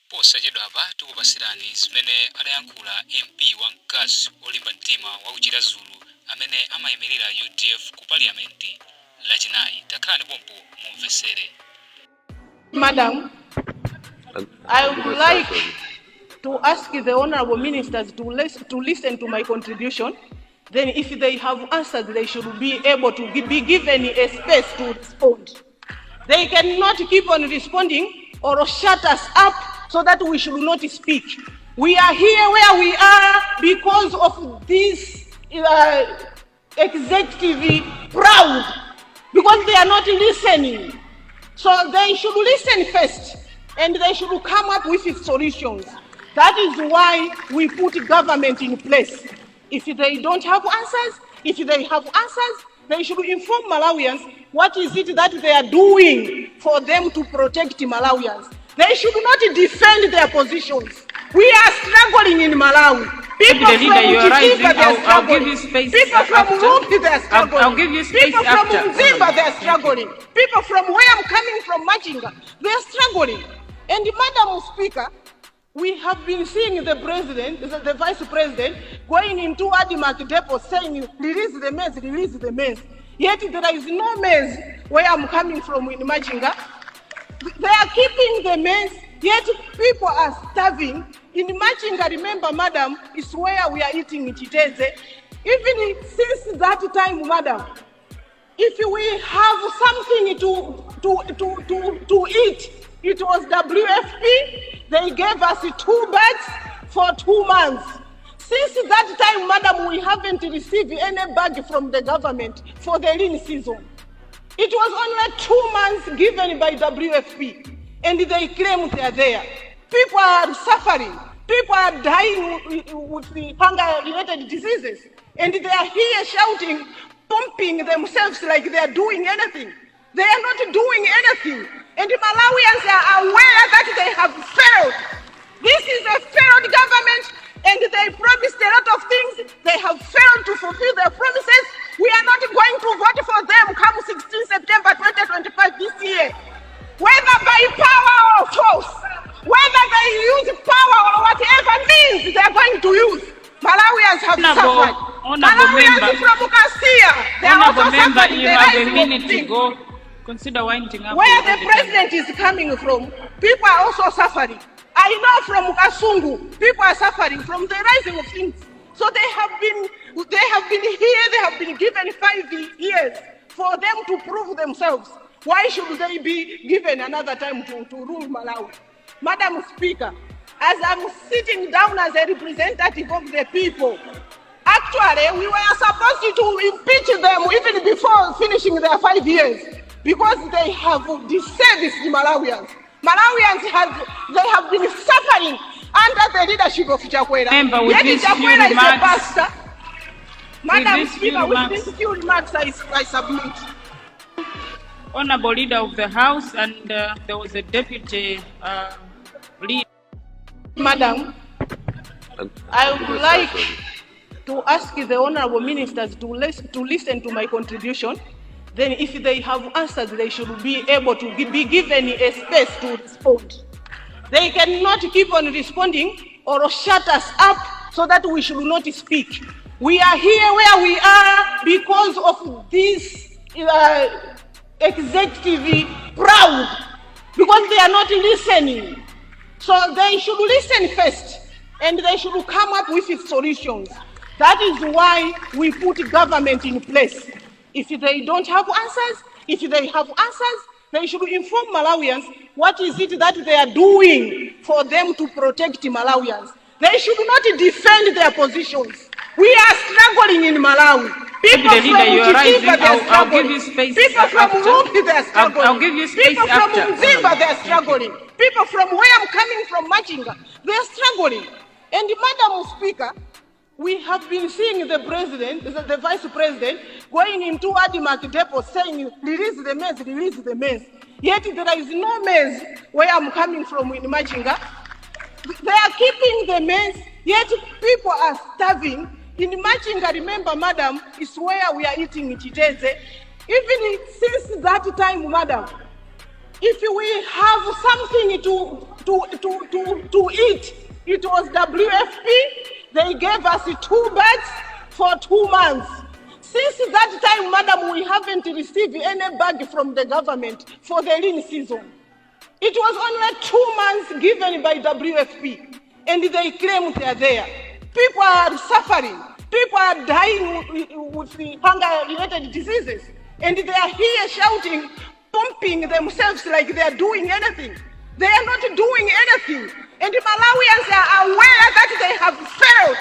posachedwa apa tikupasirani zimene adayankhula MP Wamkazi olimba mtima wa kuchita Zulu amene amayimirira UDF ku parliament lachinayi. Takhalani pompo mumvesere. Madam, I would like to ask the honorable ministers to listen to my contribution. Then if they have answers, they should be able to be given a space to respond. They cannot keep on responding or shut us up so that we should not speak. We are here where we are because of this executive proud, because they are not listening. So they should listen first and they should come up with solutions. That is why we put government in place. If they don't have answers, if they have answers, they should inform Malawians what is it that they are doing for them to protect Malawians. They should not defend their positions. We are struggling in Malawi. People from Mzimba, they are struggling. People from Rumpi, they are struggling. I'll give you space People from Mzimba, they are struggling. People from where I'm coming from, Machinga, they are struggling. And Madam Speaker, we have been seeing the president, the vice president, going into Ndipo saying, release the maize, release the maize. Yet there is no maize where I'm coming from in Machinga. They are keeping the maize, yet people are starving. In Machinga, remember, Madam, is where we are eating Chiteze. Even since that time, Madam, if we have something to eat, it was WFP. They gave us 2 bags for 2 months. Since that time, Madam, we haven't received any bag from the government for the rain season. It was only 2 months given by WFP, and they claim they are there. People are suffering. People are dying with the hunger-related diseases, and they are here shouting, pumping themselves like they are doing anything. They are not doing anything. And the Malawians are aware that they have failed. This is a failed government, and they promised a lot of things. They have failed to fulfill their promises. We are not going to vote for them come 16 September 2025 this year. Whether by power or force, whether they use power or whatever means they are going to use, Malawians have suffered. Malawians from Kasia, they are also suffering. You have a minute to go. Consider winding up. Where the president is coming from, people are also suffering. I know from Kasungu, people are suffering from the rising of things. So they have been here, they have been given 5 years for them to prove themselves. Why should they be given another time to rule Malawi? Madam Speaker, as I'm sitting down as a representative of the people, actually we were supposed to impeach them even before finishing their 5 years, because they have disserviced Malawians. Malawians have been suffering under the leadership of Chakwera. Yet Chakwera is a pastor. Madam Speaker, with these few remarks I submit. Honorable Leader of the House, and there was a deputy leader. Madam, I would like to ask the honorable ministers to listen to my contribution. Then if they have answers, they should be able to be given a space to respond. They cannot keep on responding or shut us up so that we should not speak. We are here where we are because of this executive proud, because they are not listening. So they should listen first and they should come up with solutions. That is why we put government in place. If they don't have answers, if they have answers, they should inform Malawians what is it that they are doing for them to protect Malawians. They should not defend their positions. We are struggling in Malawi. People from Mzimba, they are struggling. People from Rumpi, they are struggling. I'll give you space. People from Mzimba, they are struggling. People from where I'm coming from, Machinga, they are struggling. And Madam Speaker, we have been seeing the president, the vice president, going into Ndipo saying, release the maize, release the maize. Yet there is no maize where I'm coming from in Machinga. They are keeping the maize, yet people are starving. In Machinga, remember, Madam, is where we are eating Chiteze. Even since that time, Madam, if we have something to eat, it was WFP. They gave us 2 bags for 2 months. Since that time, madam, we haven't received any bag from the government for the rainy season. It was only 2 months given by WFP, and they claim they are there. People are suffering. People are dying with hunger-related diseases, and they are here shouting, pumping themselves like they are doing anything. They are not doing anything, and the Malawians are aware that they have failed.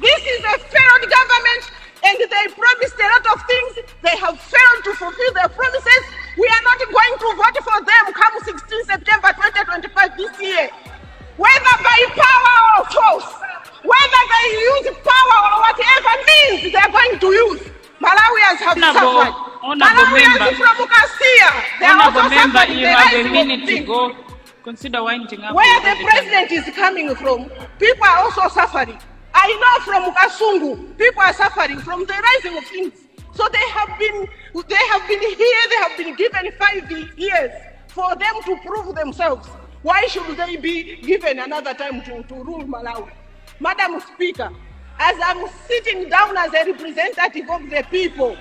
This is a failed government, and they promised a lot of things. They have failed to fulfill their promises. We are not going to vote for them come 16 September 2025 this year. Whether by power or force, whether they use power or whatever means they are going to use, Malawians have suffered. Malawians from Kasia, they are also suffering. You have a minute to go. Consider winding up. Where the president is coming from, people are also suffering. I know from Kasungu, people are suffering from the rising of things. So they have been here, they have been given 5 years for them to prove themselves. Why should they be given another time to rule Malawi? Madam Speaker, as I'm sitting down as a representative of the people,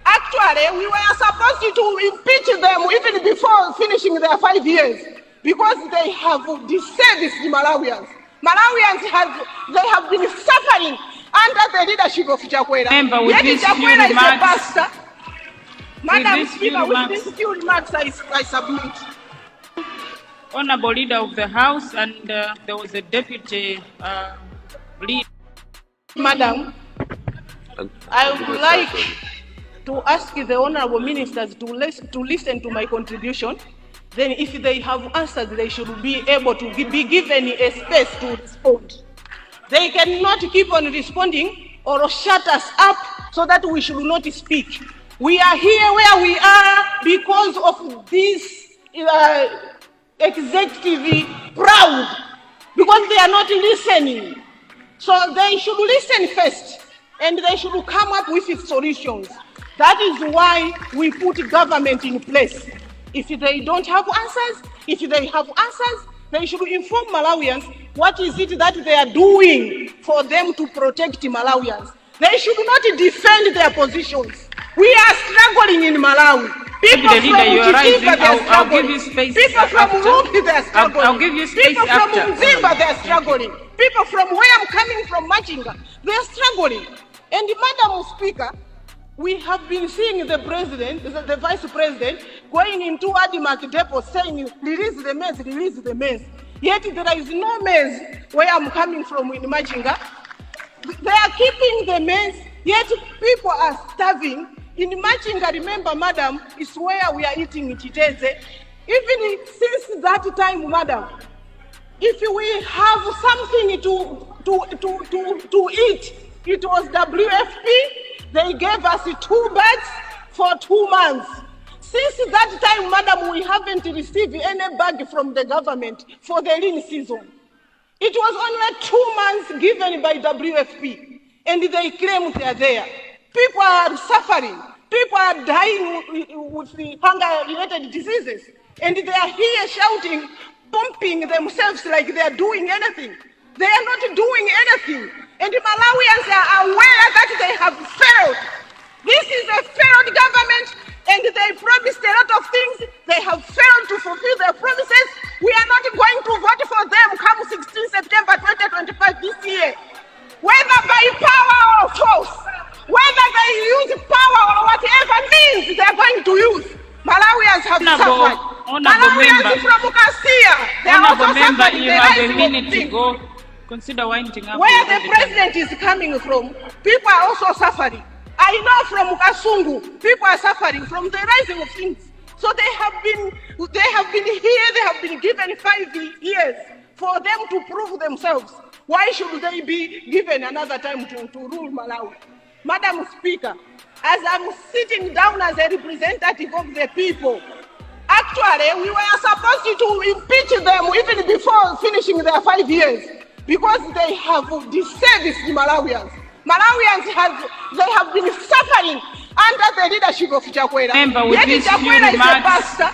actually we were supposed to impeach them even before finishing their 5 years because they have disserviced the Malawians. Malawians have been suffering under the leadership of Chakwera. Yet Chakwera is a pastor. Madam Speaker, with these few remarks I submit. Honorable Leader of the House, and there was a deputy leader. Madam, I would like to ask the honorable ministers to listen to my contribution. Then if they have answered, they should be able to be given a space to respond. They cannot keep on responding or shut us up so that we should not speak. We are here where we are because of this executive proud, because they are not listening. So they should listen first, and they should come up with solutions. That is why we put government in place. If they don't have answers, if they have answers, they should inform Malawians what is it that they are doing for them to protect Malawians. They should not defend their positions. We are struggling in Malawi. People from Mujimba, they are struggling. People from Rumbi, they are struggling. I'll give you space People from Mzimba, they are struggling. People from where I'm coming from, Machinga, they are struggling. And Madam Speaker, we have been seeing the president, the vice president, going into Ndipo saying, release the maize, release the maize. Yet there is no maize where I'm coming from in Machinga. They are keeping the maize, yet people are starving. In Machinga, remember, madam, is where we are eating chiteze. Even since that time, madam, if we have something to eat, it was WFP. They gave us 2 bags for 2 months. Since that time, madam, we haven't received any bag from the government for the rainy season. It was only 2 months given by WFP, and they claim they are there. People are suffering. People are dying with hunger-related diseases, and they are here shouting, pumping themselves like they are doing anything. They are not doing anything, and the Malawians are aware that they have failed. This is a failed government, and they promised a lot of things. They have failed to fulfill their promises. We are not going to vote for them come 16 September 2025 this year. Whether by power or force, whether they use power or whatever means they are going to use, Malawians have suffered. Malawians from Kasia, they are also suffering. You have a minute to go. Consider winding up. Where the president is coming from, people are also suffering. I know from Kasungu, people are suffering from the rising of things. So they have been here, they have been given 5 years for them to prove themselves. Why should they be given another time to rule Malawi? Madam Speaker, as I'm sitting down as a representative of the people, actually we were supposed to impeach them even before finishing their 5 years because they have disserviced the Malawians. Malawians have been suffering under the leadership of Chakwera. Yet Chakwera is a pastor.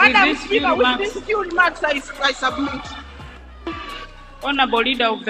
Madam these few Speaker, with remarks- these few remarks, I submit. Honorable Leader of the